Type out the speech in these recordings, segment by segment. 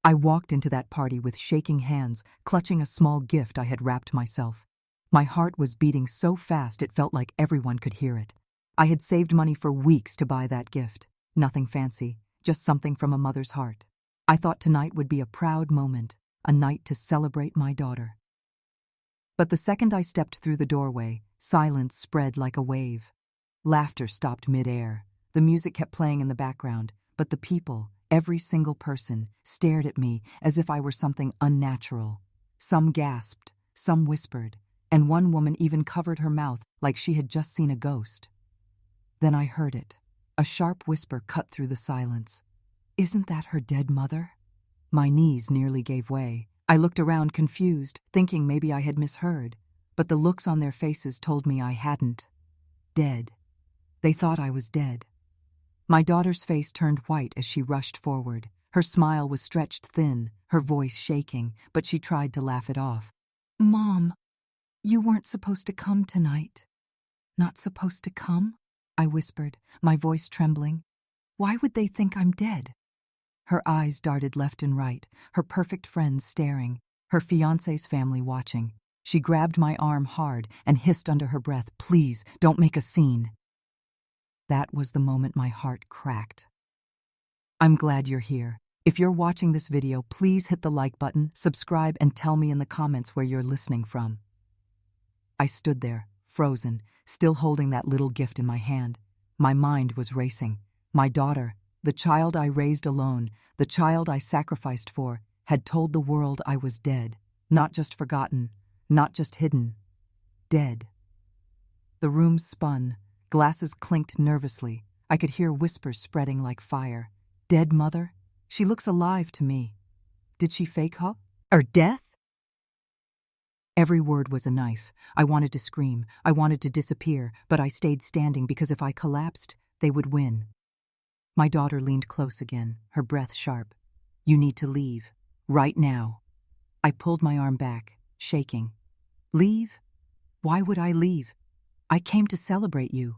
I walked into that party with shaking hands, clutching a small gift I had wrapped myself. My heart was beating so fast it felt like everyone could hear it. I had saved money for weeks to buy that gift. Nothing fancy, just something from a mother's heart. I thought tonight would be a proud moment, a night to celebrate my daughter. But the second I stepped through the doorway, silence spread like a wave. Laughter stopped mid-air. The music kept playing in the background, but the people, every single person, stared at me as if I were something unnatural. Some gasped, some whispered, and one woman even covered her mouth like she had just seen a ghost. Then I heard it. A sharp whisper cut through the silence. "Isn't that her dead mother?" My knees nearly gave way. I looked around confused, thinking maybe I had misheard, but the looks on their faces told me I hadn't. Dead. They thought I was dead. My daughter's face turned white as she rushed forward. Her smile was stretched thin, her voice shaking, but she tried to laugh it off. "Mom, you weren't supposed to come tonight." "Not supposed to come?" I whispered, my voice trembling. "Why would they think I'm dead?" Her eyes darted left and right, her perfect friends staring, her fiancé's family watching. She grabbed my arm hard and hissed under her breath, "Please, don't make a scene." That was the moment my heart cracked. I'm glad you're here. If you're watching this video, please hit the like button, subscribe, and tell me in the comments where you're listening from. I stood there, frozen, still holding that little gift in my hand. My mind was racing. My daughter, the child I raised alone, the child I sacrificed for, had told the world I was dead. Not just forgotten, not just hidden. Dead. The room spun. Glasses clinked nervously. I could hear whispers spreading like fire. "Dead mother? She looks alive to me. Did she fake her? Or death?" Every word was a knife. I wanted to scream. I wanted to disappear, but I stayed standing because if I collapsed, they would win. My daughter leaned close again, her breath sharp. "You need to leave. Right now." I pulled my arm back, shaking. "Leave? Why would I leave? I came to celebrate you."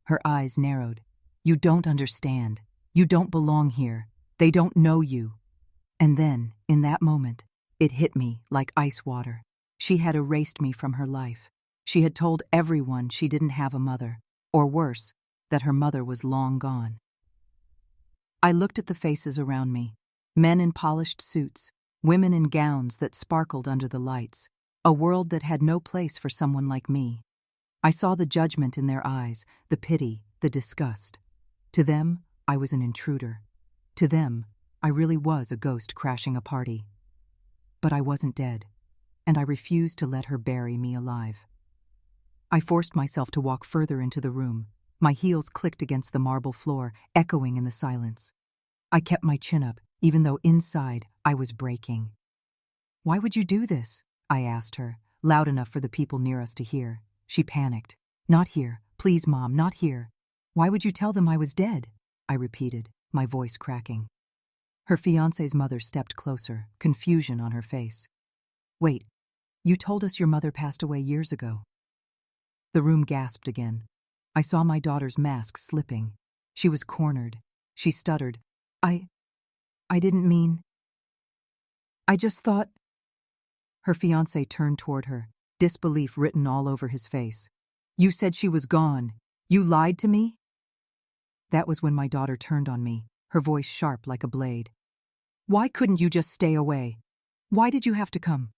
Her eyes narrowed. "You don't understand. You don't belong here. They don't know you." And then, in that moment, it hit me like ice water. She had erased me from her life. She had told everyone she didn't have a mother, or worse, that her mother was long gone. I looked at the faces around me. Men in polished suits, women in gowns that sparkled under the lights, a world that had no place for someone like me. I saw the judgment in their eyes, the pity, the disgust. To them, I was an intruder. To them, I really was a ghost crashing a party. But I wasn't dead, and I refused to let her bury me alive. I forced myself to walk further into the room. My heels clicked against the marble floor, echoing in the silence. I kept my chin up, even though inside I was breaking. "Why would you do this?" I asked her, loud enough for the people near us to hear. She panicked. "Not here. Please, Mom, not here." "Why would you tell them I was dead?" I repeated, my voice cracking. Her fiancé's mother stepped closer, confusion on her face. "Wait, you told us your mother passed away years ago." The room gasped again. I saw my daughter's mask slipping. She was cornered. She stuttered. I didn't mean. I just thought." Her fiancé turned toward her, disbelief written all over his face. "You said she was gone. You lied to me?" That was when my daughter turned on me, her voice sharp like a blade. "Why couldn't you just stay away? Why did you have to come?"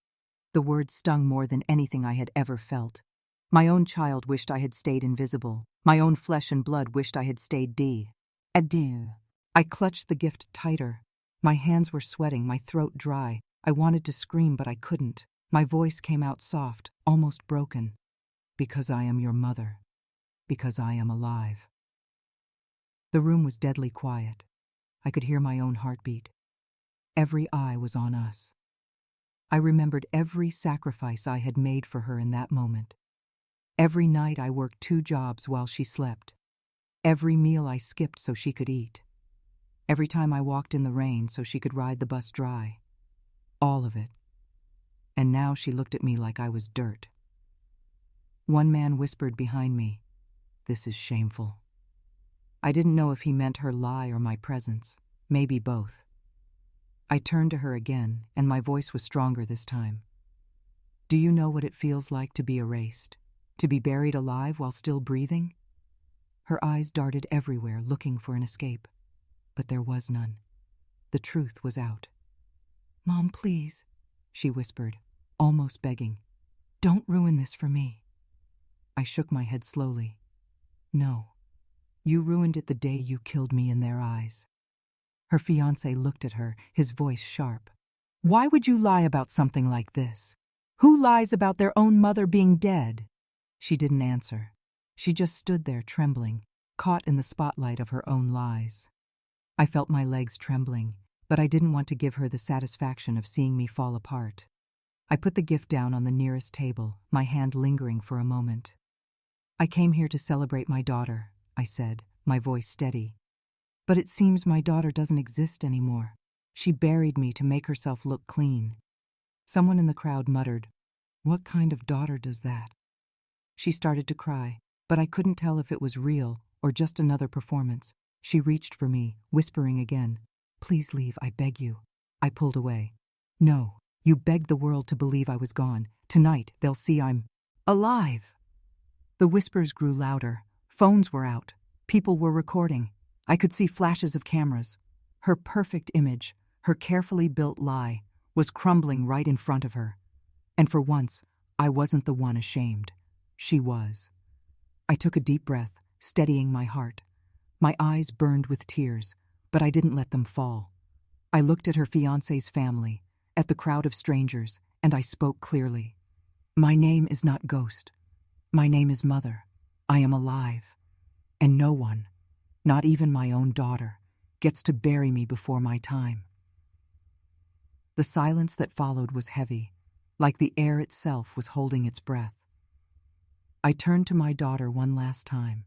The words stung more than anything I had ever felt. My own child wished I had stayed invisible. My own flesh and blood wished I had stayed dead. I clutched the gift tighter. My hands were sweating, my throat dry. I wanted to scream, but I couldn't. My voice came out soft, almost broken. "Because I am your mother. Because I am alive." The room was deadly quiet. I could hear my own heartbeat. Every eye was on us. I remembered every sacrifice I had made for her in that moment. Every night I worked 2 jobs while she slept. Every meal I skipped so she could eat. Every time I walked in the rain so she could ride the bus dry. All of it. And now she looked at me like I was dirt. One man whispered behind me, "This is shameful." I didn't know if he meant her lie or my presence. Maybe both. I turned to her again, and my voice was stronger this time. Do you know what it feels like to be erased? To be buried alive while still breathing? Her eyes darted everywhere, looking for an escape. But there was none. The truth was out. Mom, please, she whispered, almost begging. Don't ruin this for me. I shook my head slowly. No. You ruined it the day you killed me in their eyes. Her fiancé looked at her, his voice sharp. Why would you lie about something like this? Who lies about their own mother being dead? She didn't answer. She just stood there trembling, caught in the spotlight of her own lies. I felt my legs trembling, but I didn't want to give her the satisfaction of seeing me fall apart. I put the gift down on the nearest table, my hand lingering for a moment. I came here to celebrate my daughter, I said, my voice steady. But it seems my daughter doesn't exist anymore. She buried me to make herself look clean. Someone in the crowd muttered, What kind of daughter does that? She started to cry, but I couldn't tell if it was real or just another performance. She reached for me, whispering again, Please leave, I beg you. I pulled away. No, you begged the world to believe I was gone. Tonight they'll see I'm alive. The whispers grew louder. Phones were out. People were recording. I could see flashes of cameras. Her perfect image, her carefully built lie, was crumbling right in front of her. And for once, I wasn't the one ashamed. She was. I took a deep breath, steadying my heart. My eyes burned with tears, but I didn't let them fall. I looked at her fiancé's family, at the crowd of strangers, and I spoke clearly. My name is not Ghost. My name is Mother. I am alive. And no one, not even my own daughter, gets to bury me before my time. The silence that followed was heavy, like the air itself was holding its breath. I turned to my daughter one last time.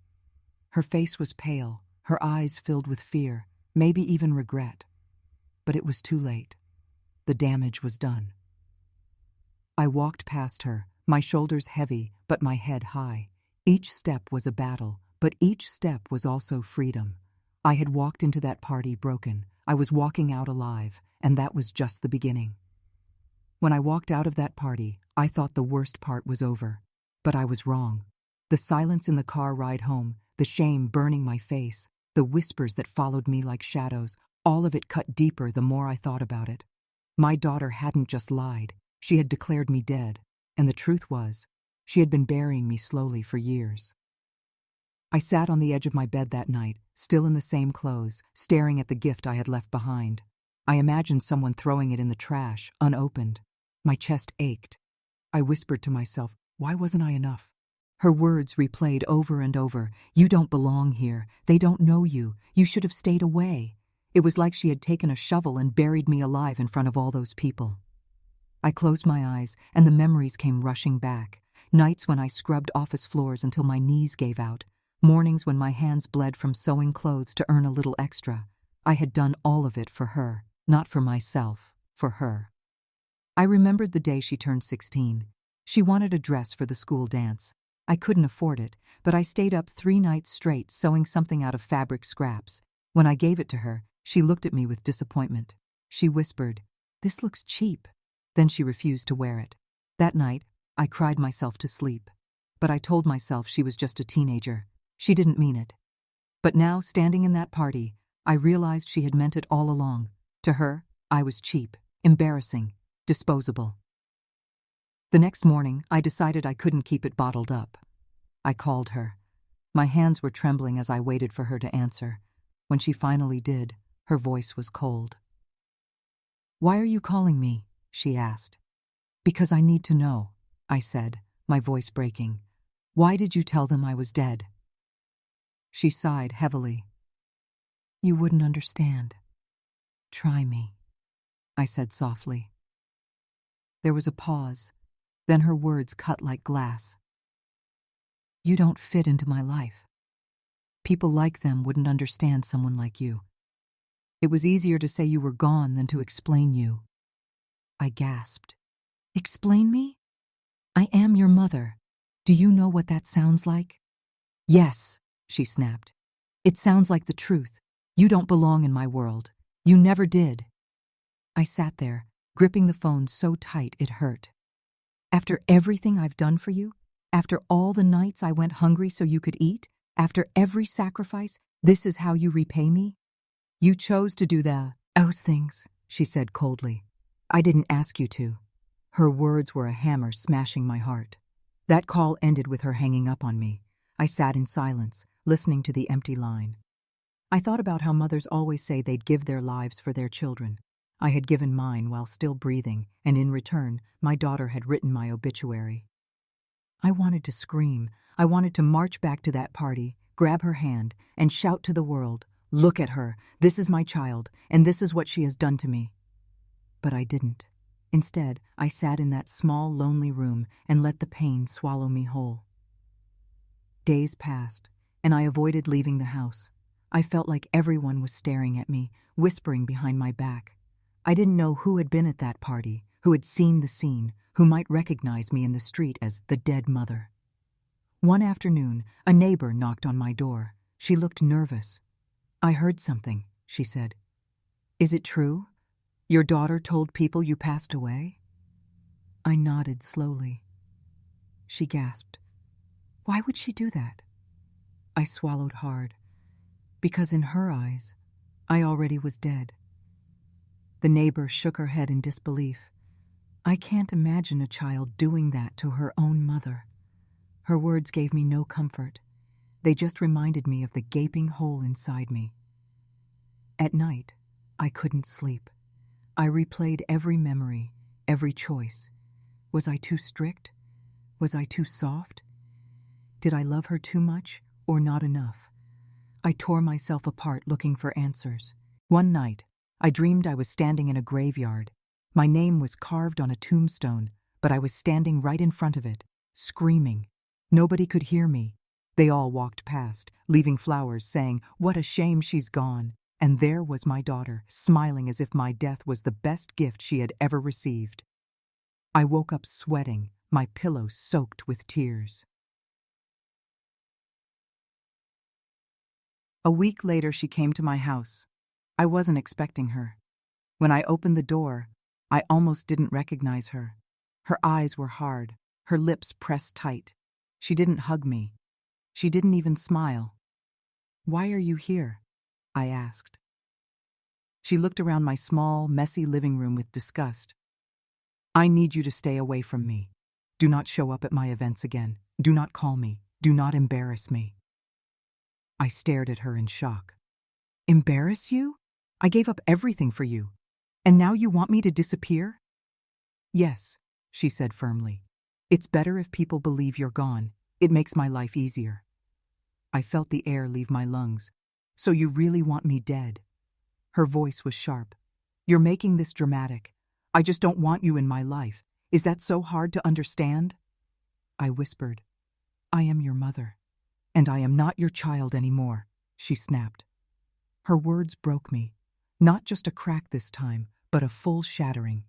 Her face was pale, her eyes filled with fear, maybe even regret. But it was too late. The damage was done. I walked past her, my shoulders heavy, but my head high. Each step was a battle, but each step was also freedom. I had walked into that party broken. I was walking out alive, and that was just the beginning. When I walked out of that party, I thought the worst part was over. But I was wrong. The silence in the car ride home, the shame burning my face, the whispers that followed me like shadows, all of it cut deeper the more I thought about it. My daughter hadn't just lied. She had declared me dead. And the truth was, she had been burying me slowly for years. I sat on the edge of my bed that night, still in the same clothes, staring at the gift I had left behind. I imagined someone throwing it in the trash, unopened. My chest ached. I whispered to myself, why wasn't I enough? Her words replayed over and over. You don't belong here. They don't know you. You should have stayed away. It was like she had taken a shovel and buried me alive in front of all those people. I closed my eyes, and the memories came rushing back. Nights when I scrubbed office floors until my knees gave out. Mornings when my hands bled from sewing clothes to earn a little extra. I had done all of it for her, not for myself, for her. I remembered the day she turned 16. She wanted a dress for the school dance. I couldn't afford it, but I stayed up 3 nights straight sewing something out of fabric scraps. When I gave it to her, she looked at me with disappointment. She whispered, This looks cheap. Then she refused to wear it. That night, I cried myself to sleep. But I told myself she was just a teenager. She didn't mean it. But now, standing in that party, I realized she had meant it all along. To her, I was cheap, embarrassing, disposable. The next morning, I decided I couldn't keep it bottled up. I called her. My hands were trembling as I waited for her to answer. When she finally did, her voice was cold. Why are you calling me? She asked. Because I need to know, I said, my voice breaking. Why did you tell them I was dead? She sighed heavily. You wouldn't understand. Try me, I said softly. There was a pause. Then her words cut like glass. You don't fit into my life. People like them wouldn't understand someone like you. It was easier to say you were gone than to explain you. I gasped. Explain me? I am your mother. Do you know what that sounds like? Yes, she snapped. It sounds like the truth. You don't belong in my world. You never did. I sat there, gripping the phone so tight it hurt. After everything I've done for you? After all the nights I went hungry so you could eat? After every sacrifice, this is how you repay me? You chose to do those things, she said coldly. I didn't ask you to. Her words were a hammer smashing my heart. That call ended with her hanging up on me. I sat in silence, listening to the empty line. I thought about how mothers always say they'd give their lives for their children. I had given mine while still breathing, and in return, my daughter had written my obituary. I wanted to scream. I wanted to march back to that party, grab her hand, and shout to the world, "Look at her. This is my child, and this is what she has done to me." But I didn't. Instead, I sat in that small, lonely room and let the pain swallow me whole. Days passed, and I avoided leaving the house. I felt like everyone was staring at me, whispering behind my back. I didn't know who had been at that party, who had seen the scene, who might recognize me in the street as the dead mother. One afternoon, a neighbor knocked on my door. She looked nervous. "I heard something," she said. "Is it true? Your daughter told people you passed away?" I nodded slowly. She gasped. "Why would she do that?" I swallowed hard. Because in her eyes, I already was dead. The neighbor shook her head in disbelief. I can't imagine a child doing that to her own mother. Her words gave me no comfort. They just reminded me of the gaping hole inside me. At night, I couldn't sleep. I replayed every memory, every choice. Was I too strict? Was I too soft? Did I love her too much or not enough? I tore myself apart looking for answers. One night, I dreamed I was standing in a graveyard. My name was carved on a tombstone, but I was standing right in front of it, screaming. Nobody could hear me. They all walked past, leaving flowers saying, "What a shame she's gone." And there was my daughter, smiling as if my death was the best gift she had ever received. I woke up sweating, my pillow soaked with tears. A week later, she came to my house. I wasn't expecting her. When I opened the door, I almost didn't recognize her. Her eyes were hard, her lips pressed tight. She didn't hug me. She didn't even smile. "Why are you here?" I asked. She looked around my small, messy living room with disgust. "I need you to stay away from me. Do not show up at my events again. Do not call me. Do not embarrass me." I stared at her in shock. "Embarrass you? I gave up everything for you. And now you want me to disappear?" "Yes," she said firmly. "It's better if people believe you're gone. It makes my life easier." I felt the air leave my lungs. "So you really want me dead?" Her voice was sharp. "You're making this dramatic. I just don't want you in my life. Is that so hard to understand?" I whispered, "I am your mother. And I am not your child anymore," she snapped. Her words broke me. Not just a crack this time, but a full shattering.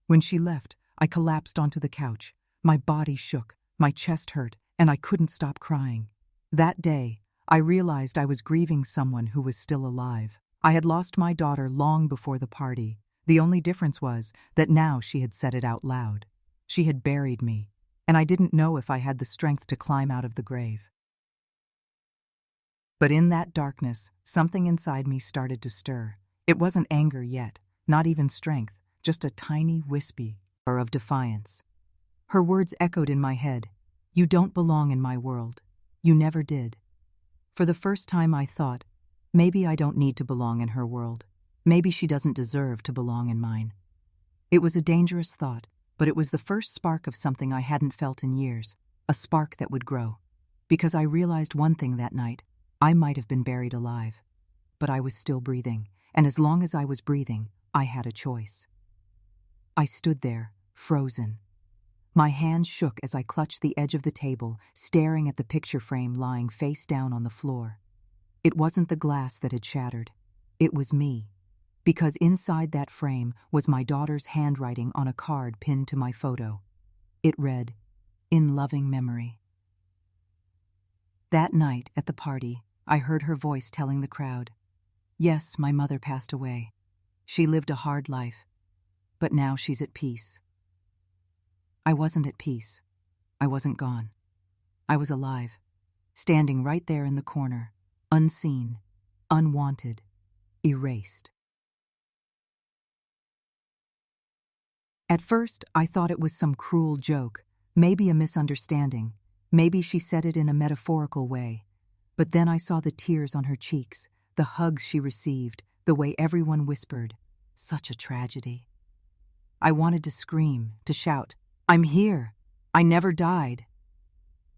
When she left, I collapsed onto the couch. My body shook, my chest hurt, and I couldn't stop crying. That day, I realized I was grieving someone who was still alive. I had lost my daughter long before the party. The only difference was that now she had said it out loud. She had buried me, and I didn't know if I had the strength to climb out of the grave. But in that darkness, something inside me started to stir. It wasn't anger yet, not even strength, just a tiny whisper of defiance. Her words echoed in my head. "You don't belong in my world. You never did." For the first time I thought, maybe I don't need to belong in her world. Maybe she doesn't deserve to belong in mine. It was a dangerous thought, but it was the first spark of something I hadn't felt in years, a spark that would grow. Because I realized one thing that night. I might have been buried alive, but I was still breathing, and as long as I was breathing, I had a choice. I stood there, frozen. My hands shook as I clutched the edge of the table, staring at the picture frame lying face down on the floor. It wasn't the glass that had shattered. It was me. Because inside that frame was my daughter's handwriting on a card pinned to my photo. It read, "In loving memory." That night at the party, I heard her voice telling the crowd, "Yes, my mother passed away, She lived a hard life, but now she's at peace. I wasn't at peace. I wasn't gone. I was alive, standing right there in the corner, unseen, unwanted, erased. At first, I thought it was some cruel joke, maybe a misunderstanding, maybe she said it in a metaphorical way. But then I saw the tears on her cheeks, the hugs she received, the way everyone whispered, "Such a tragedy." I wanted to scream, to shout, "I'm here! I never died!"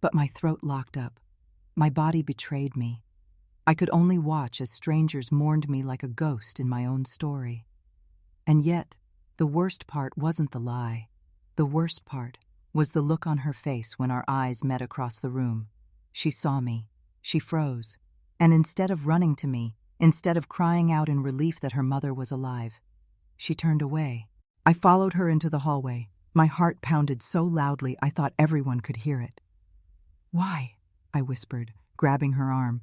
But my throat locked up. My body betrayed me. I could only watch as strangers mourned me like a ghost in my own story. And yet, the worst part wasn't the lie. The worst part was the look on her face when our eyes met across the room. She saw me. She froze. And instead of running to me, instead of crying out in relief that her mother was alive, she turned away. I followed her into the hallway. My heart pounded so loudly I thought everyone could hear it. "Why?" I whispered, grabbing her arm.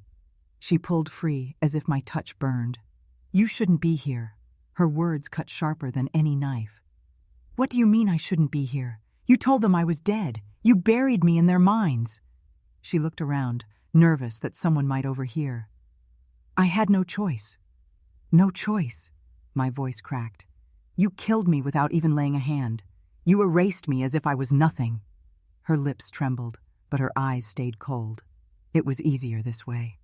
She pulled free, as if my touch burned. "You shouldn't be here." Her words cut sharper than any knife. "What do you mean I shouldn't be here? You told them I was dead. You buried me in their minds." She looked around, nervous that someone might overhear. "I had no choice." "No choice," my voice cracked. "You killed me without even laying a hand. You erased me as if I was nothing." Her lips trembled, but her eyes stayed cold. It was easier this way.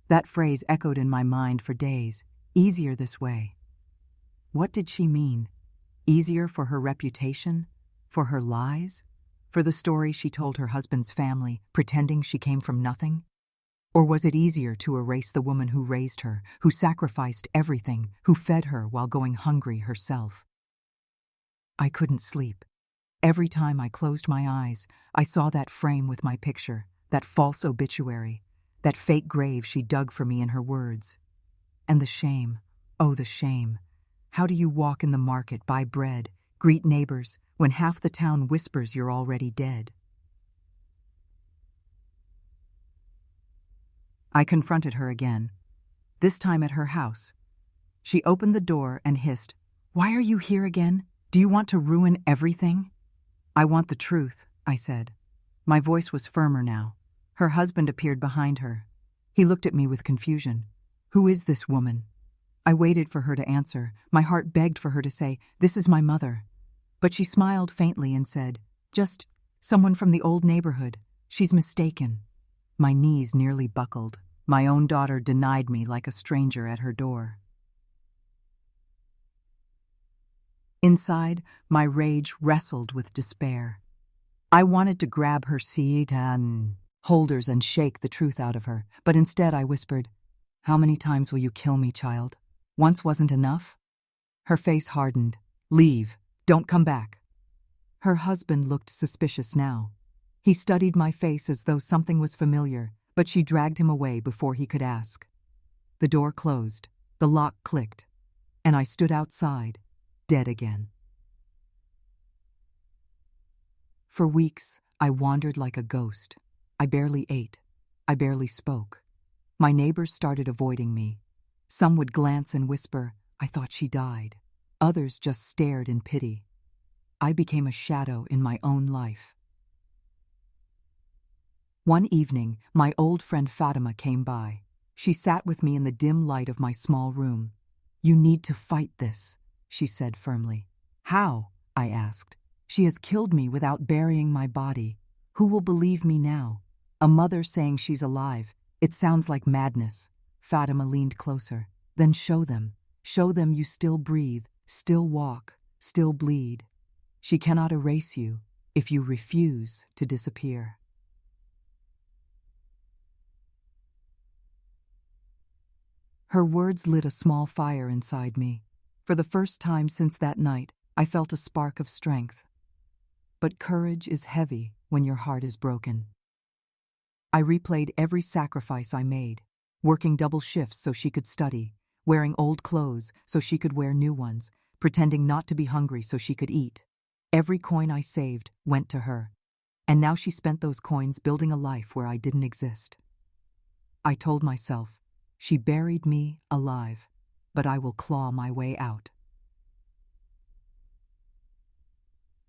That phrase echoed in my mind for days. Easier this way. What did she mean? Easier for her reputation? For her lies? For the story she told her husband's family, pretending she came from nothing? Or was it easier to erase the woman who raised her, who sacrificed everything, who fed her while going hungry herself? I couldn't sleep. Every time I closed my eyes, I saw that frame with my picture, that false obituary, that fake grave she dug for me in her words. And the shame, oh the shame. How do you walk in the market, buy bread, greet neighbors, when half the town whispers you're already dead? I confronted her again, this time at her house. She opened the door and hissed, "Why are you here again? Do you want to ruin everything?" "I want the truth," I said. My voice was firmer now. Her husband appeared behind her. He looked at me with confusion. "Who is this woman?" I waited for her to answer. My heart begged for her to say, "This is my mother." But she smiled faintly and said, "Just someone from the old neighborhood. She's mistaken." My knees nearly buckled. My own daughter denied me like a stranger at her door. Inside, my rage wrestled with despair. I wanted to grab her seat and holders and shake the truth out of her, but instead I whispered, "How many times will you kill me, child? Once wasn't enough?" Her face hardened. "Leave. Don't come back." Her husband looked suspicious now. He studied my face as though something was familiar, but she dragged him away before he could ask. The door closed, the lock clicked, and I stood outside, dead again. For weeks, I wandered like a ghost. I barely ate. I barely spoke. My neighbors started avoiding me. Some would glance and whisper, "I thought she died." Others just stared in pity. I became a shadow in my own life. One evening, my old friend Fatima came by. She sat with me in the dim light of my small room. "You need to fight this," she said firmly. "How?" I asked. "She has killed me without burying my body. Who will believe me now? A mother saying she's alive. It sounds like madness." Fatima leaned closer. "Then show them. Show them you still breathe, still walk, still bleed. She cannot erase you if you refuse to disappear." Her words lit a small fire inside me. For the first time since that night, I felt a spark of strength. But courage is heavy when your heart is broken. I replayed every sacrifice I made, working double shifts so she could study, wearing old clothes so she could wear new ones, pretending not to be hungry so she could eat. Every coin I saved went to her, and now she spent those coins building a life where I didn't exist. I told myself, She buried me alive, but I will claw my way out.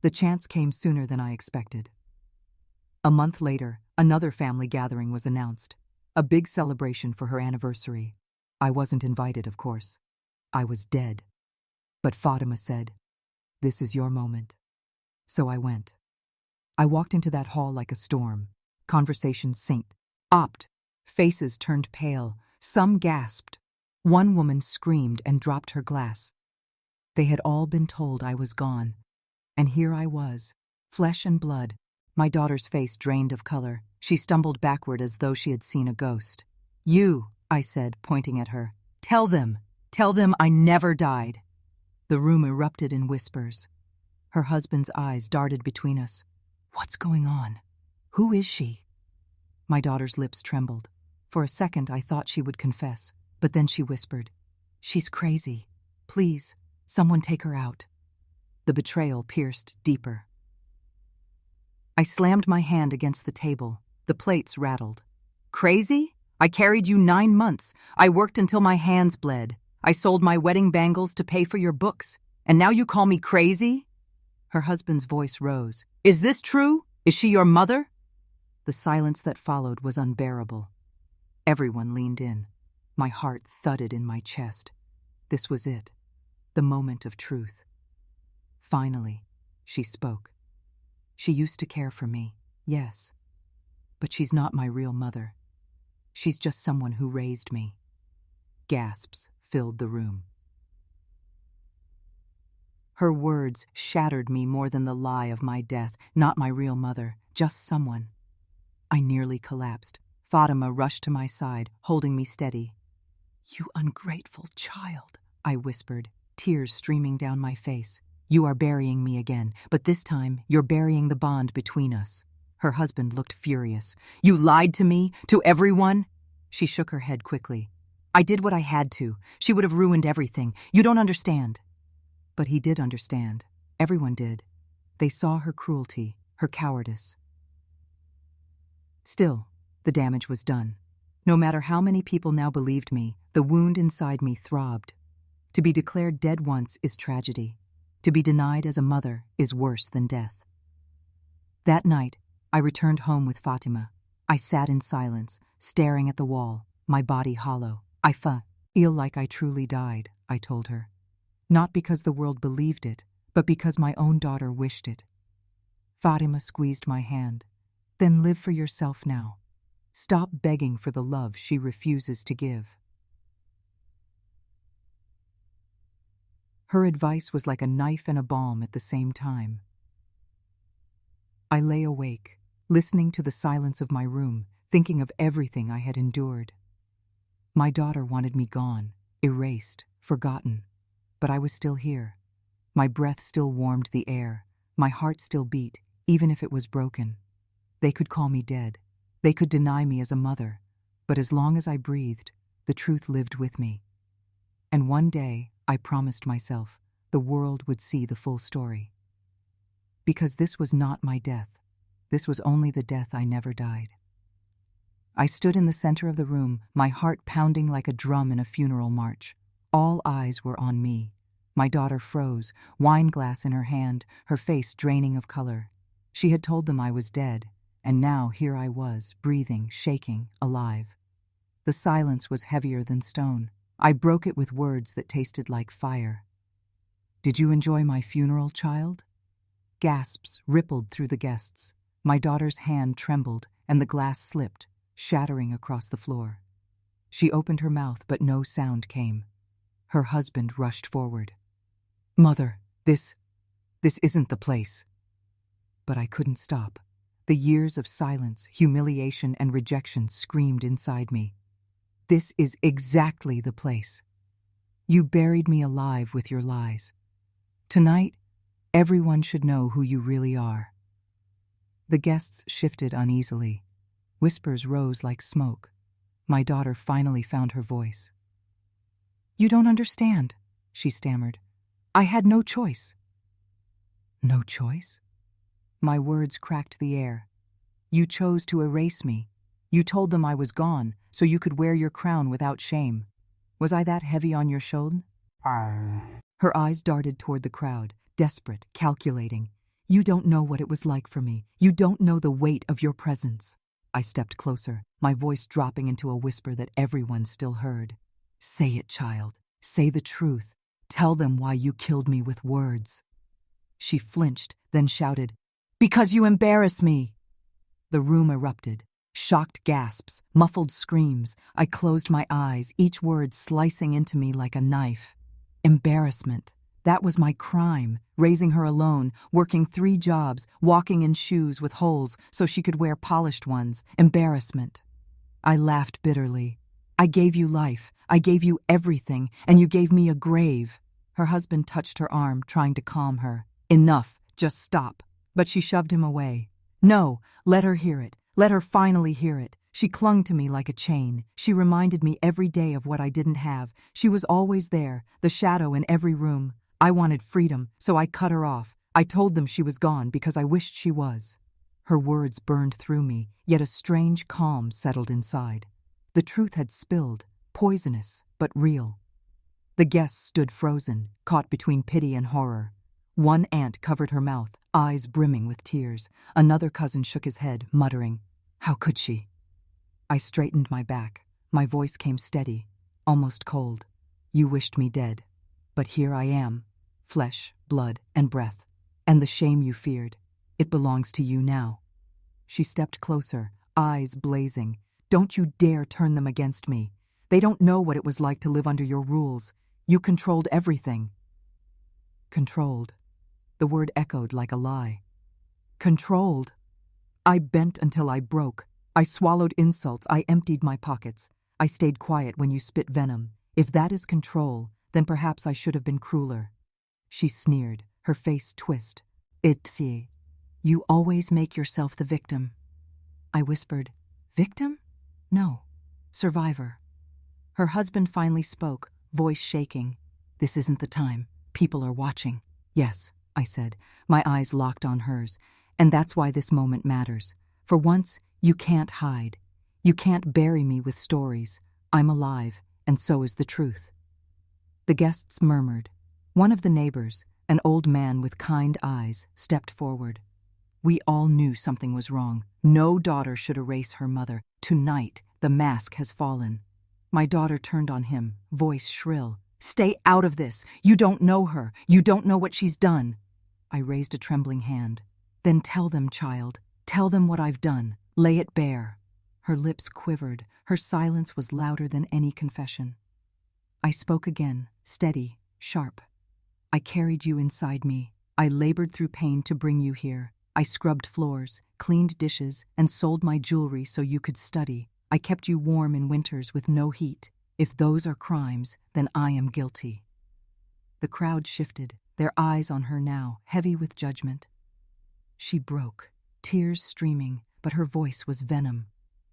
The chance came sooner than I expected. A month later, another family gathering was announced. A big celebration for her anniversary. I wasn't invited, of course. I was dead. But Fatima said, "This is your moment." So I went. I walked into that hall like a storm. Conversations sank. Opt. Faces turned pale. Some gasped. One woman screamed and dropped her glass. They had all been told I was gone. And here I was, flesh and blood. My daughter's face drained of color. She stumbled backward as though she had seen a ghost. "You," I said, pointing at her. Tell them I never died." The room erupted in whispers. Her husband's eyes darted between us. "What's going on? Who is she?" My daughter's lips trembled. For a second I thought she would confess, but then she whispered, "She's crazy. Please, someone take her out." The betrayal pierced deeper. I slammed my hand against the table. The plates rattled. "Crazy? I carried you 9 months. I worked until my hands bled. I sold my wedding bangles to pay for your books. And now you call me crazy?" Her husband's voice rose. "Is this true? Is she your mother?" The silence that followed was unbearable. Everyone leaned in. My heart thudded in my chest. This was it, the moment of truth. Finally, she spoke. "She used to care for me, yes. But she's not my real mother. She's just someone who raised me." Gasps filled the room. Her words shattered me more than the lie of my death. Not my real mother, just someone. I nearly collapsed. Fatima rushed to my side, holding me steady. "You ungrateful child," I whispered, tears streaming down my face. "You are burying me again, but this time you're burying the bond between us." Her husband looked furious. "You lied to me, to everyone?" She shook her head quickly. "I did what I had to. She would have ruined everything. You don't understand." But he did understand. Everyone did. They saw her cruelty, her cowardice. Still, the damage was done. No matter how many people now believed me, the wound inside me throbbed. To be declared dead once is tragedy. To be denied as a mother is worse than death. That night, I returned home with Fatima. I sat in silence, staring at the wall, my body hollow. I feel like I truly died, I told her. Not because the world believed it, but because my own daughter wished it. Fatima squeezed my hand. "Then live for yourself now. Stop begging for the love she refuses to give." Her advice was like a knife and a balm at the same time. I lay awake, listening to the silence of my room, thinking of everything I had endured. My daughter wanted me gone, erased, forgotten. But I was still here. My breath still warmed the air. My heart still beat, even if it was broken. They could call me dead. They could deny me as a mother. But as long as I breathed, the truth lived with me. And one day, I promised myself, the world would see the full story. Because this was not my death. This was only the death I never died. I stood in the center of the room, my heart pounding like a drum in a funeral march. All eyes were on me. My daughter froze, wine glass in her hand, her face draining of color. She had told them I was dead, and now here I was, breathing, shaking, alive. The silence was heavier than stone. I broke it with words that tasted like fire. "Did you enjoy my funeral, child?" Gasps rippled through the guests. My daughter's hand trembled, and the glass slipped, shattering across the floor. She opened her mouth, but no sound came. Her husband rushed forward. "Mother, this isn't the place." But I couldn't stop. The years of silence, humiliation, and rejection screamed inside me. This is exactly the place. You buried me alive with your lies. Tonight, everyone should know who you really are. The guests shifted uneasily. Whispers rose like smoke. My daughter finally found her voice. "You don't understand," she stammered. "I had no choice." "No choice?" My words cracked the air. "You chose to erase me. You told them I was gone, so you could wear your crown without shame. Was I that heavy on your shoulder? Her eyes darted toward the crowd, desperate, calculating. You don't know what it was like for me. You don't know the weight of your presence. I stepped closer, my voice dropping into a whisper that everyone still heard. Say it, child. Say the truth. Tell them why you killed me with words. She flinched, then shouted, "Because you embarrass me!" The room erupted. Shocked gasps, muffled screams. I closed my eyes, each word slicing into me like a knife. Embarrassment. That was my crime, raising her alone, working 3 jobs, walking in shoes with holes so she could wear polished ones. Embarrassment. I laughed bitterly. I gave you life. I gave you everything, and you gave me a grave. Her husband touched her arm, trying to calm her. Enough. Just stop. But she shoved him away. No, let her hear it. Let her finally hear it. She clung to me like a chain. She reminded me every day of what I didn't have. She was always there, the shadow in every room. I wanted freedom, so I cut her off. I told them she was gone because I wished she was. Her words burned through me, yet a strange calm settled inside. The truth had spilled, poisonous, but real. The guests stood frozen, caught between pity and horror. One aunt covered her mouth, eyes brimming with tears. Another cousin shook his head, muttering, "How could she?" I straightened my back. My voice came steady, almost cold. You wished me dead. But here I am, flesh, blood, and breath. And the shame you feared, it belongs to you now. She stepped closer, eyes blazing. Don't you dare turn them against me. They don't know what it was like to live under your rules. You controlled everything. Controlled. The word echoed like a lie. Controlled. I bent until I broke. I swallowed insults. I emptied my pockets. I stayed quiet when you spit venom. If that is control, then perhaps I should have been crueler. She sneered, her face twist. Itzy, you always make yourself the victim. I whispered, victim? No, survivor. Her husband finally spoke, voice shaking. This isn't the time. People are watching. Yes, I said, my eyes locked on hers. And that's why this moment matters. For once, you can't hide. You can't bury me with stories. I'm alive, and so is the truth. The guests murmured. One of the neighbors, an old man with kind eyes, stepped forward. We all knew something was wrong. No daughter should erase her mother. Tonight, the mask has fallen. My daughter turned on him, voice shrill. Stay out of this. You don't know her. You don't know what she's done. I raised a trembling hand. Then tell them, child. Tell them what I've done. Lay it bare. Her lips quivered. Her silence was louder than any confession. I spoke again, steady, sharp. I carried you inside me. I labored through pain to bring you here. I scrubbed floors, cleaned dishes, and sold my jewelry so you could study. I kept you warm in winters with no heat. If those are crimes, then I am guilty. The crowd shifted, their eyes on her now, heavy with judgment. She broke, tears streaming, but her voice was venom.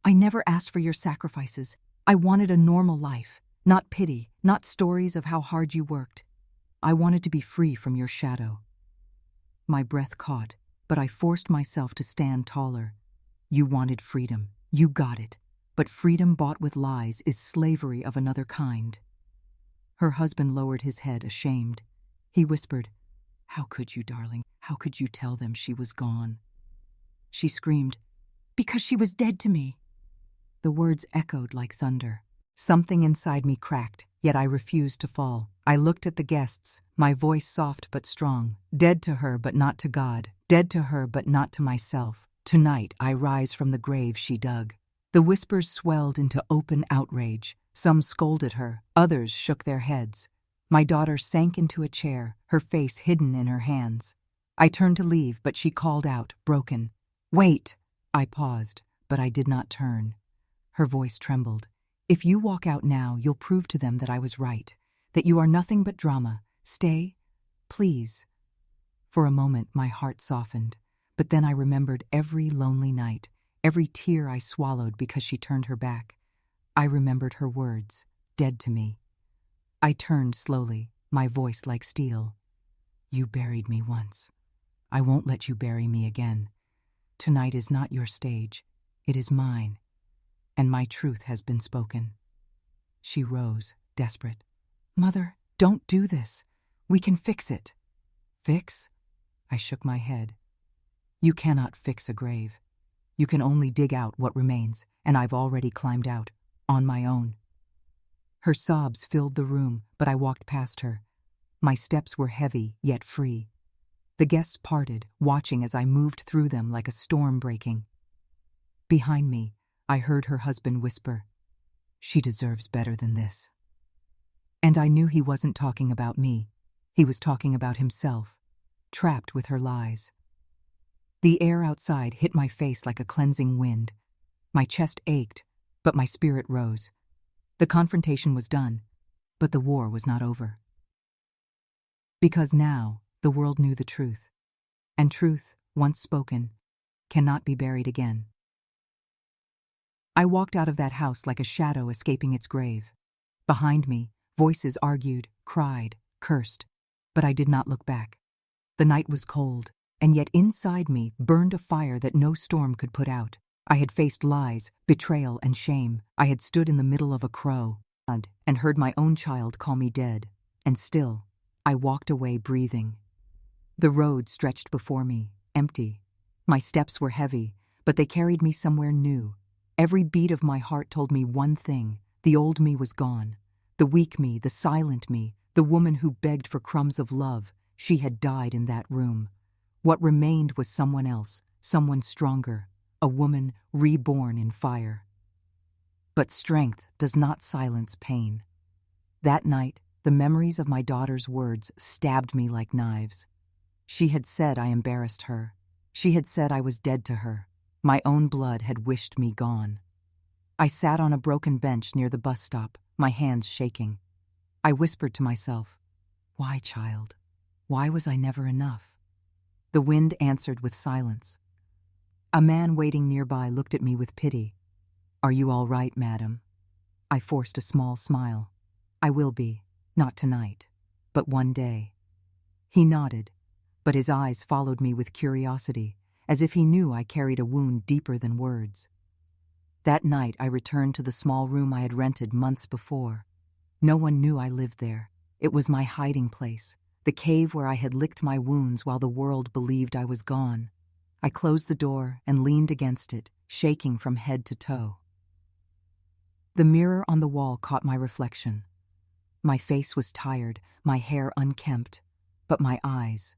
I never asked for your sacrifices. I wanted a normal life, not pity, not stories of how hard you worked. I wanted to be free from your shadow. My breath caught, but I forced myself to stand taller. You wanted freedom. You got it. But freedom bought with lies is slavery of another kind. Her husband lowered his head, ashamed. He whispered, How could you, darling? How could you tell them she was gone? She screamed, Because she was dead to me. The words echoed like thunder. Something inside me cracked, yet I refused to fall. I looked at the guests, my voice soft but strong. Dead to her, but not to God. Dead to her, but not to myself. Tonight I rise from the grave she dug. The whispers swelled into open outrage. Some scolded her, others shook their heads. My daughter sank into a chair, her face hidden in her hands. I turned to leave, but she called out, broken. Wait! I paused, but I did not turn. Her voice trembled. If you walk out now, you'll prove to them that I was right, that you are nothing but drama. Stay, please. For a moment, my heart softened, but then I remembered every lonely night, every tear I swallowed because she turned her back. I remembered her words, dead to me. I turned slowly, my voice like steel. You buried me once. I won't let you bury me again. Tonight is not your stage. It is mine. and my truth has been spoken." She rose, desperate. "Mother, don't do this. We can fix it." "Fix?" I shook my head. "You cannot fix a grave. You can only dig out what remains, and I've already climbed out, on my own." Her sobs filled the room, but I walked past her. My steps were heavy, yet free. The guests parted, watching as I moved through them like a storm breaking. Behind me, I heard her husband whisper, "She deserves better than this." And I knew he wasn't talking about me. He was talking about himself, trapped with her lies. The air outside hit my face like a cleansing wind. My chest ached, but my spirit rose. The confrontation was done, but the war was not over. Because now the world knew the truth, and truth, once spoken, cannot be buried again. I walked out of that house like a shadow escaping its grave. Behind me, voices argued, cried, cursed, but I did not look back. The night was cold, and yet inside me burned a fire that no storm could put out. I had faced lies, betrayal, and shame. I had stood in the middle of a crow and heard my own child call me dead. And still, I walked away breathing. The road stretched before me, empty. My steps were heavy, but they carried me somewhere new. Every beat of my heart told me one thing: the old me was gone. The weak me, the silent me, the woman who begged for crumbs of love, she had died in that room. What remained was someone else, someone stronger, a woman reborn in fire. But strength does not silence pain. That night, the memories of my daughter's words stabbed me like knives. She had said I embarrassed her. She had said I was dead to her. My own blood had wished me gone. I sat on a broken bench near the bus stop, my hands shaking. I whispered to myself, "Why, child? Why was I never enough?" The wind answered with silence. A man waiting nearby looked at me with pity. "Are you all right, madam?" I forced a small smile. "I will be, not tonight, but one day." He nodded, but his eyes followed me with curiosity, as if he knew I carried a wound deeper than words. That night I returned to the small room I had rented months before. No one knew I lived there. It was my hiding place, the cave where I had licked my wounds while the world believed I was gone. I closed the door and leaned against it, shaking from head to toe. The mirror on the wall caught my reflection. My face was tired, my hair unkempt, but my eyes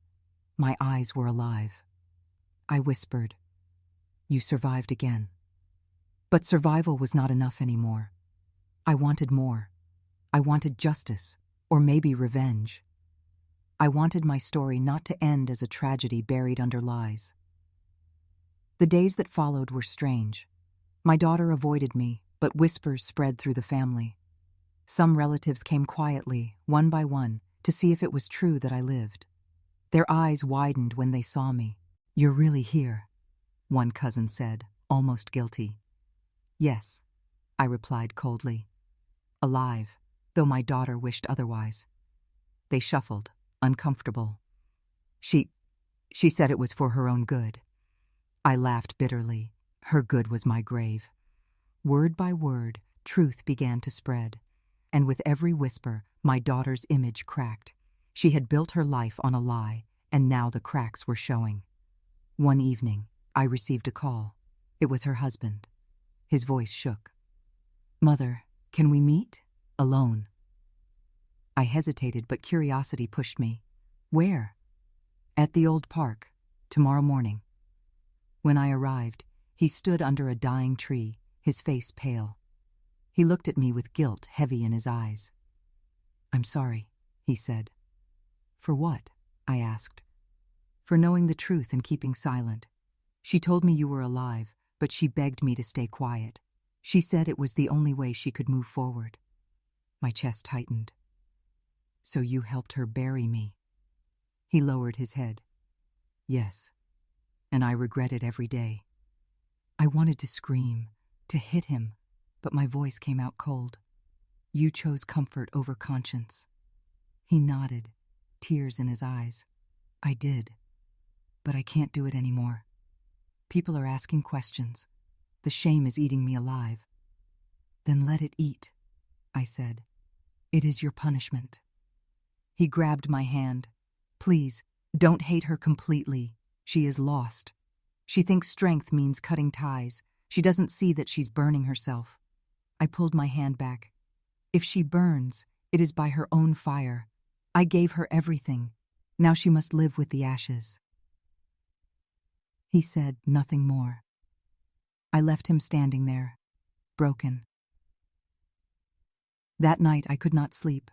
were alive. I whispered, "You survived again." But survival was not enough anymore. I wanted more. I wanted justice, or maybe revenge. I wanted my story not to end as a tragedy buried under lies. The days that followed were strange. My daughter avoided me, but whispers spread through the family. Some relatives came quietly, one by one, to see if it was true that I lived. Their eyes widened when they saw me. "You're really here," one cousin said, almost guilty. "Yes," I replied coldly. "Alive, though my daughter wished otherwise." They shuffled, uncomfortable. She said it was for her own good." I laughed bitterly. Her good was my grave. Word by word, truth began to spread. And with every whisper, my daughter's image cracked. She had built her life on a lie, and now the cracks were showing. One evening, I received a call. It was her husband. His voice shook. "Mother, can we meet? Alone." I hesitated, but curiosity pushed me. "Where?" "At the old park, tomorrow morning." When I arrived, he stood under a dying tree, his face pale. He looked at me with guilt heavy in his eyes. "I'm sorry," he said. "For what?" I asked. "For knowing the truth and keeping silent. She told me you were alive, but she begged me to stay quiet. She said it was the only way she could move forward." My chest tightened. "So you helped her bury me?" He lowered his head. "Yes, and I regret it every day." I wanted to scream, to hit him, but my voice came out cold. "You chose comfort over conscience." He nodded, tears in his eyes. "I did, but I can't do it anymore. People are asking questions. The shame is eating me alive. Then let it eat, I said. It is your punishment. He grabbed my hand. Please, don't hate her completely. She is lost. She thinks strength means cutting ties. She doesn't see that she's burning herself. I pulled my hand back. If she burns, it is by her own fire. I gave her everything. Now she must live with the ashes. He said nothing more. I left him standing there, broken. That night I could not sleep.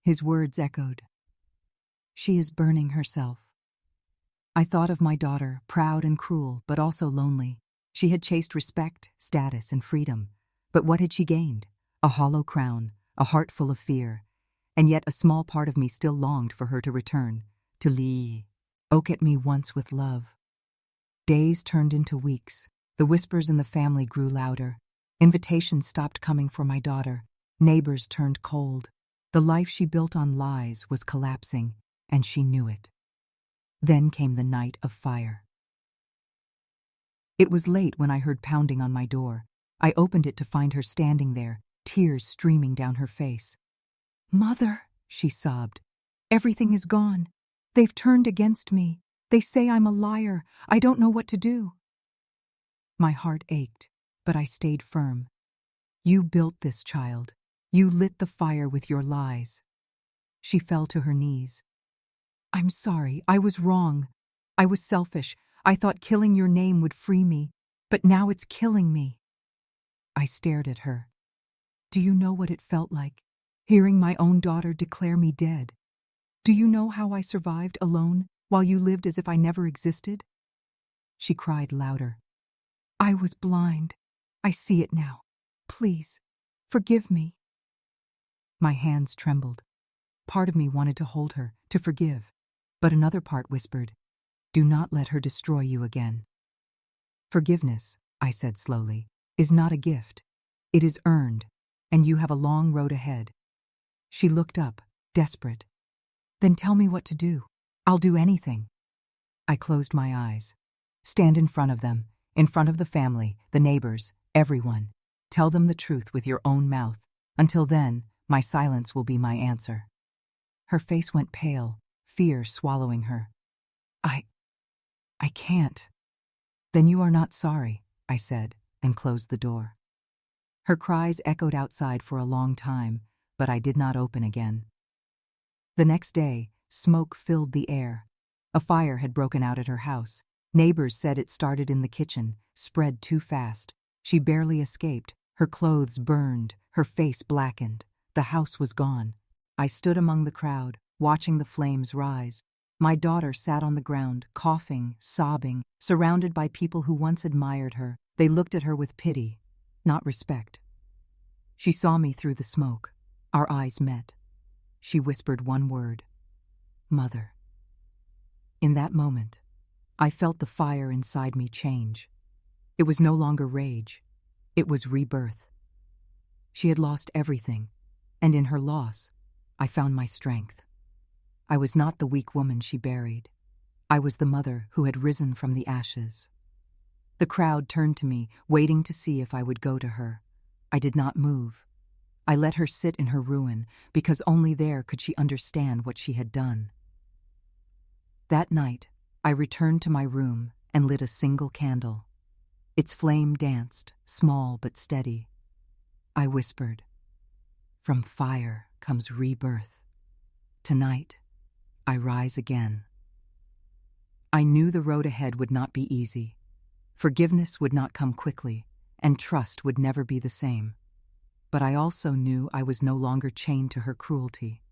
His words echoed. She is burning herself. I thought of my daughter, proud and cruel, but also lonely. She had chased respect, status, and freedom. But what had she gained? A hollow crown, a heart full of fear. And yet a small part of me still longed for her to return, to look at me once with love. Days turned into weeks. The whispers in the family grew louder. Invitations stopped coming for my daughter. Neighbors turned cold. The life she built on lies was collapsing, and she knew it. Then came the night of fire. It was late when I heard pounding on my door. I opened it to find her standing there, tears streaming down her face. "Mother," she sobbed, "everything is gone. They've turned against me. They say I'm a liar. I don't know what to do." My heart ached, but I stayed firm. "You built this, child. You lit the fire with your lies." She fell to her knees. "I'm sorry. I was wrong. I was selfish. I thought killing your name would free me, but now it's killing me." I stared at her. "Do you know what it felt like, hearing my own daughter declare me dead? Do you know how I survived alone while you lived as if I never existed?" She cried louder. "I was blind. I see it now. Please, forgive me." My hands trembled. Part of me wanted to hold her, to forgive, but another part whispered, "Do not let her destroy you again." "Forgiveness," I said slowly, "is not a gift. It is earned, and you have a long road ahead." She looked up, desperate. "Then tell me what to do. I'll do anything." I closed my eyes. "Stand in front of them, in front of the family, the neighbors, everyone. Tell them the truth with your own mouth. Until then, my silence will be my answer." Her face went pale, fear swallowing her. I can't." "Then you are not sorry," I said, and closed the door. Her cries echoed outside for a long time, but I did not open again. The next day, smoke filled the air. A fire had broken out at her house. Neighbors said it started in the kitchen, spread too fast. She barely escaped, her clothes burned, her face blackened. The house was gone. I stood among the crowd, watching the flames rise. My daughter sat on the ground, coughing, sobbing, surrounded by people who once admired her. They looked at her with pity, not respect. She saw me through the smoke. Our eyes met. She whispered one word, "Mother." In that moment, I felt the fire inside me change. It was no longer rage. It was rebirth. She had lost everything, and in her loss, I found my strength. I was not the weak woman she buried. I was the mother who had risen from the ashes. The crowd turned to me, waiting to see if I would go to her. I did not move. I let her sit in her ruin, because only there could she understand what she had done. That night, I returned to my room and lit a single candle. Its flame danced, small but steady. I whispered, "From fire comes rebirth. Tonight, I rise again." I knew the road ahead would not be easy. Forgiveness would not come quickly, and trust would never be the same. But I also knew I was no longer chained to her cruelty.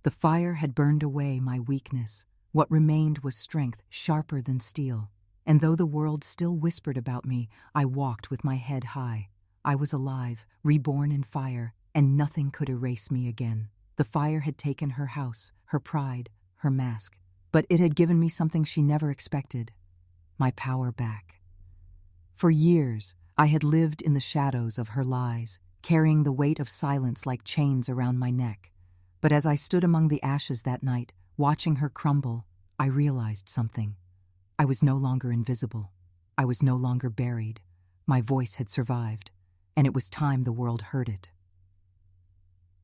The fire had burned away my weakness. What remained was strength sharper than steel. And though the world still whispered about me, I walked with my head high. I was alive, reborn in fire, and nothing could erase me again. The fire had taken her house, her pride, her mask. But it had given me something she never expected, my power back. For years, I had lived in the shadows of her lies, carrying the weight of silence like chains around my neck. But as I stood among the ashes that night, watching her crumble, I realized something. I was no longer invisible. I was no longer buried. My voice had survived. and it was time the world heard it.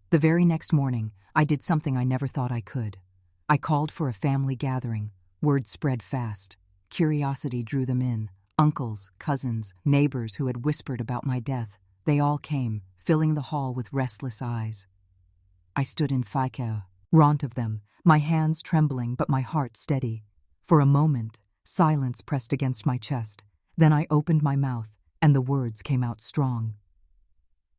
The very next morning, I did something I never thought I could. I called for a family gathering. Word spread fast. Curiosity drew them in. Uncles, cousins, neighbors who had whispered about my death. They all came, filling the hall with restless eyes. I stood in front of them, my hands trembling but my heart steady. For a moment, silence pressed against my chest. Then I opened my mouth, and the words came out strong.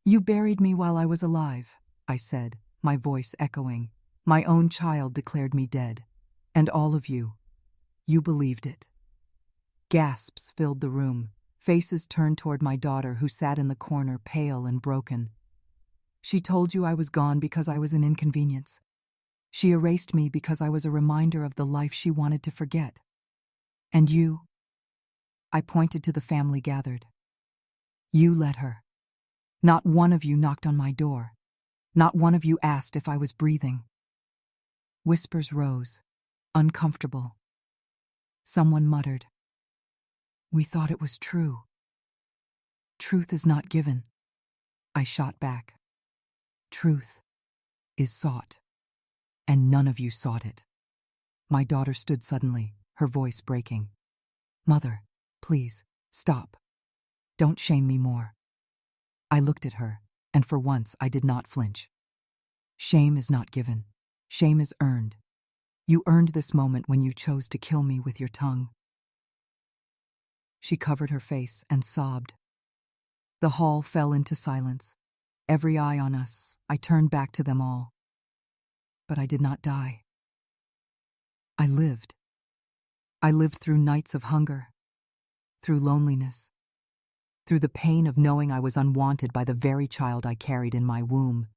"You buried me while I was alive," I said, my voice echoing. "My own child declared me dead. And all of you, you believed it." Gasps filled the room. Faces turned toward my daughter, who sat in the corner, pale and broken. "She told you I was gone because I was an inconvenience. She erased me because I was a reminder of the life she wanted to forget. And you," I pointed to the family gathered, "you let her. Not one of you knocked on my door. Not one of you asked if I was breathing." Whispers rose, uncomfortable. Someone muttered, "We thought it was true." "Truth is not given," I shot back. "Truth is sought, and none of you sought it." My daughter stood suddenly, her voice breaking. "Mother, please, stop. Don't shame me more." I looked at her, and for once I did not flinch. "Shame is not given. Shame is earned. You earned this moment when you chose to kill me with your tongue." She covered her face and sobbed. The hall fell into silence. Every eye on us, I turned back to them all. But I did not die. I lived. I lived through nights of hunger, through loneliness, through the pain of knowing I was unwanted by the very child I carried in my womb.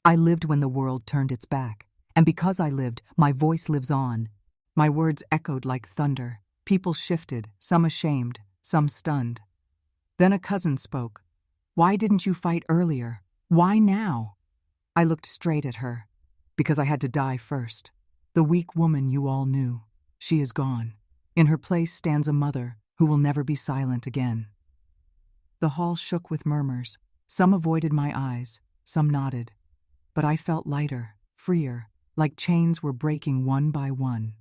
I lived when the world turned its back, and because I lived, my voice lives on. My words echoed like thunder. People shifted, some ashamed, some stunned. Then a cousin spoke. "Why didn't you fight earlier? Why now?" I looked straight at her. "Because I had to die first. The weak woman you all knew. She is gone. In her place stands a mother who will never be silent again." The hall shook with murmurs. Some avoided my eyes, some nodded. But I felt lighter, freer, like chains were breaking one by one.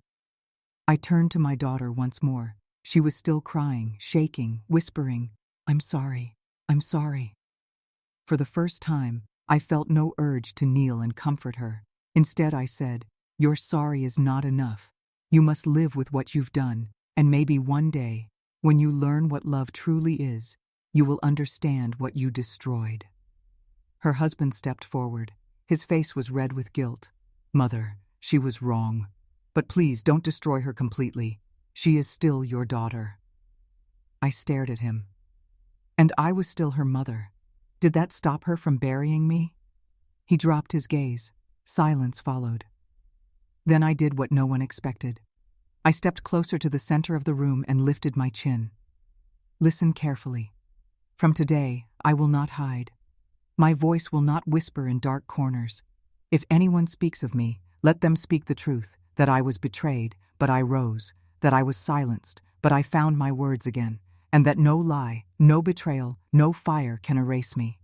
I turned to my daughter once more. She was still crying, shaking, whispering, "I'm sorry, I'm sorry." For the first time, I felt no urge to kneel and comfort her. Instead, I said, "Your sorry is not enough. You must live with what you've done, and maybe one day, when you learn what love truly is, you will understand what you destroyed." Her husband stepped forward. His face was red with guilt. "Mother, she was wrong. But please don't destroy her completely. She is still your daughter." I stared at him. And I was still her mother. Did that stop her from burying me? He dropped his gaze. Silence followed. Then I did what no one expected. I stepped closer to the center of the room and lifted my chin. "Listen carefully. From today, I will not hide. My voice will not whisper in dark corners. If anyone speaks of me, let them speak the truth, that I was betrayed, but I rose, that I was silenced, but I found my words again, and that no lie, no betrayal, no fire can erase me."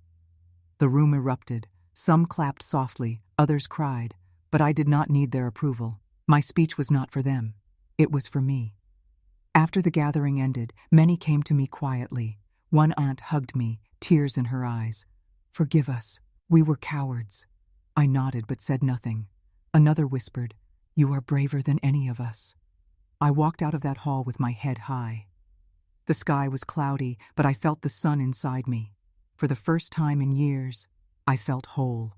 The room erupted. Some clapped softly, others cried, but I did not need their approval. My speech was not for them. It was for me. After the gathering ended, many came to me quietly. One aunt hugged me, tears in her eyes. "Forgive us. We were cowards." I nodded but said nothing. Another whispered, "You are braver than any of us." I walked out of that hall with my head high. The sky was cloudy, but I felt the sun inside me. For the first time in years, I felt whole.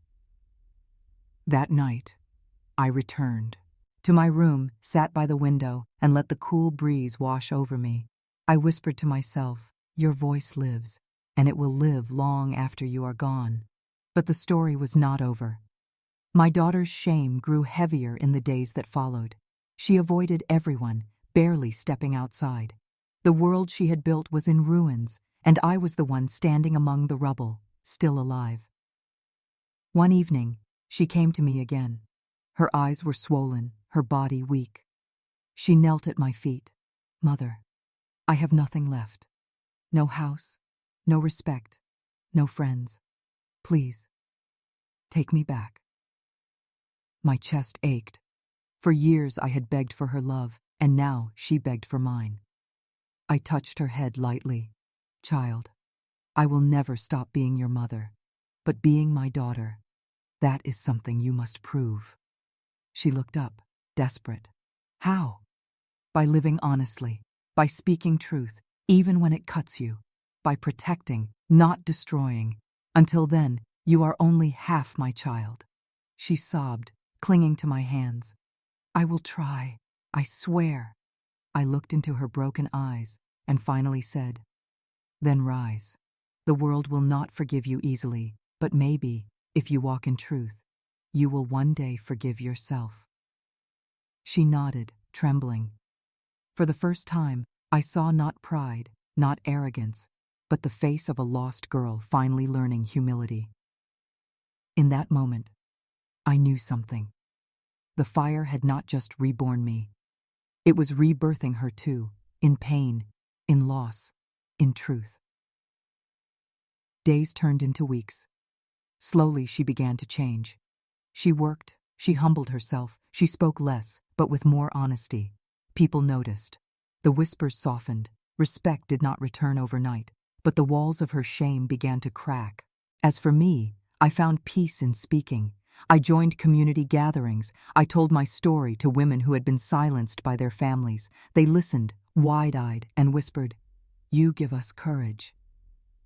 That night, I returned to my room, sat by the window, and let the cool breeze wash over me. I whispered to myself, "Your voice lives, and it will live long after you are gone." But the story was not over. My daughter's shame grew heavier in the days that followed. She avoided everyone, barely stepping outside. The world she had built was in ruins, and I was the one standing among the rubble, still alive. One evening, she came to me again. Her eyes were swollen, her body weak. She knelt at my feet. "Mother, I have nothing left. No house, no respect, No friends. Please, take me back. My chest ached. For years I had begged for her love, and now she begged for mine. I touched her head lightly. Child, I will never stop being your mother, but being my daughter, that is something you must prove. She looked up, desperate. How? By living honestly, by speaking truth, even when it cuts you, by protecting, not destroying. Until then, you are only half my child. She sobbed, clinging to my hands. I will try, I swear. I looked into her broken eyes and finally said, then rise. The world will not forgive you easily, but maybe, if you walk in truth, you will one day forgive yourself. She nodded, trembling. For the first time, I saw not pride, not arrogance, but the face of a lost girl finally learning humility. In that moment, I knew something. The fire had not just reborn me. It was rebirthing her too, in pain, in loss, in truth. Days turned into weeks. Slowly she began to change. She worked, she humbled herself, she spoke less, but with more honesty. People noticed. The whispers softened. Respect did not return overnight, but the walls of her shame began to crack. As for me, I found peace in speaking. I joined community gatherings. I told my story to women who had been silenced by their families. They listened, wide-eyed, and whispered, "You give us courage."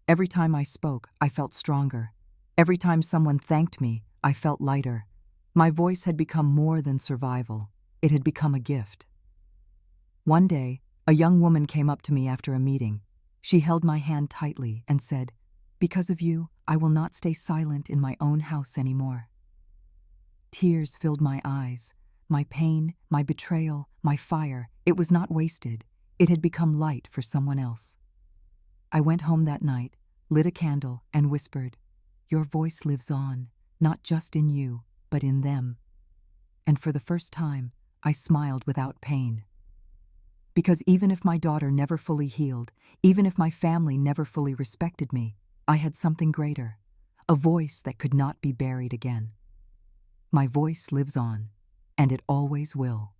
Every time I spoke, I felt stronger. Every time someone thanked me, I felt lighter. My voice had become more than survival. It had become a gift. One day, a young woman came up to me after a meeting. She held my hand tightly and said, "Because of you, I will not stay silent in my own house anymore." Tears filled my eyes. My pain, my betrayal, my fire, it was not wasted. It had become light for someone else. I went home that night, lit a candle, and whispered, "Your voice lives on, not just in you, but in them." And for the first time, I smiled without pain. Because even if my daughter never fully healed, even if my family never fully respected me, I had something greater, a voice that could not be buried again. My voice lives on, and it always will.